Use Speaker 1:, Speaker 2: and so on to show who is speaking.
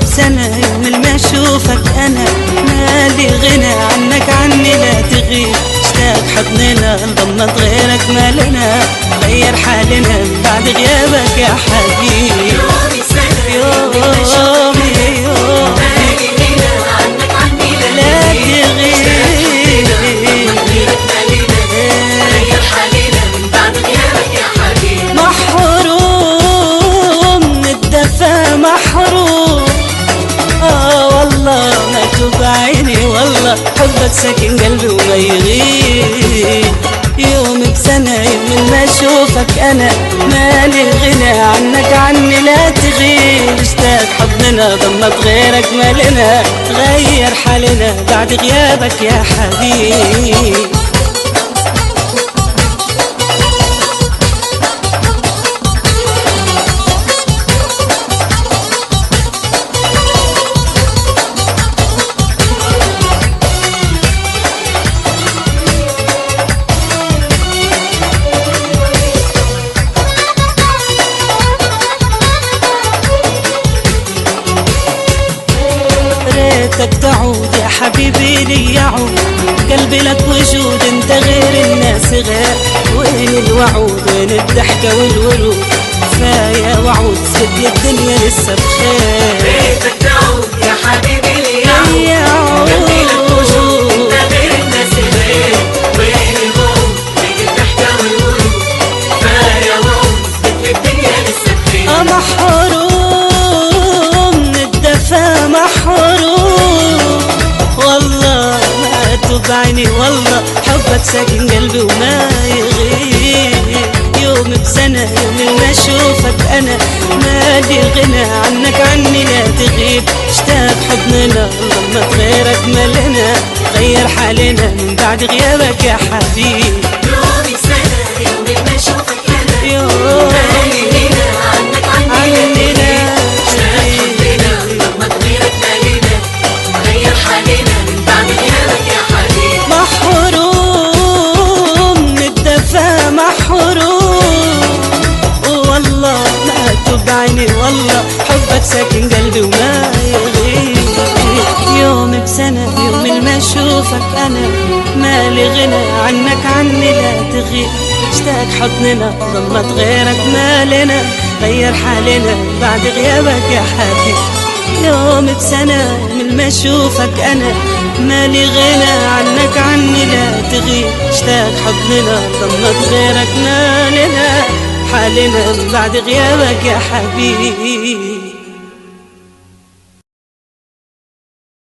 Speaker 1: بسنة يوم ما اشوفك انا مالي غنى عنك عني لا تغيب. اشتاق حضننا انضمت غيرك مالنا غير حالنا من بعد غيابك يا حبيبي.
Speaker 2: يومي سنة يومي ما اشوفك مالي غنى عنك عني لا تغيب. غير حالنا من بعد غيابك يا حبيبي.
Speaker 1: محروم من الدفا محروم والله ما تشوف عيني والله حبك ساكن قلبي وما يغيب. يوم بسنة يوم ما اشوفك انا مالي الغنى عنك عني لا تغيب. اشتاق حضننا ضمت غيرك مالنا غير حالنا بعد غيابك يا حبيبي. ريتك تعود يا حبيبي لي يعود قلبي لك وجود انت غير الناس غير. وين الوعود وين الضحكة والورود كفاية وعود سد الدنيا لسه بخير.
Speaker 2: ريتك تعود يا حبيبي لي يعود قلبي لك وجود انت غير الناس غير. وين الوعود وين الضحكة والورود كفاية وعود سد الدنيا لسه بخير.
Speaker 1: محروم من الدفا محروم والله ما تب عيني والله حبك ساكن قلبي وما يغيب. يوم بسنة يوم ما اشوفك انا مالي غنى عنك عني لا تغيب. اشتاق حضننا ضمت غيرك مالنا غير حالنا من بعد غيابك يا حبيبي.
Speaker 2: يومي سنة يوم ما اشوفك انا
Speaker 1: يوم
Speaker 2: مالي غنى عنك عني لا تغيب. ضمت غيرك مالنا غير حالنا من بعد غيابك يا حبيبي.
Speaker 1: محروم من الدفا محروم والله ما تب عيني والله حبك ساكن قلبي وما يغيب. يوم بسنة يوم ما اشوفك انا مالي غنى عنك عني لا تغيب. اشتاق حضننا ضمت غيرك مالنا غير حالنا بعد غيابك يا حبيبي. يوم بسنة من ما اشوفك انا مالي غنى عنك عني لا تغيب. اشتاق حضننا ضمت غيرك مالنا حالنا بعد غيابك يا حبيبي.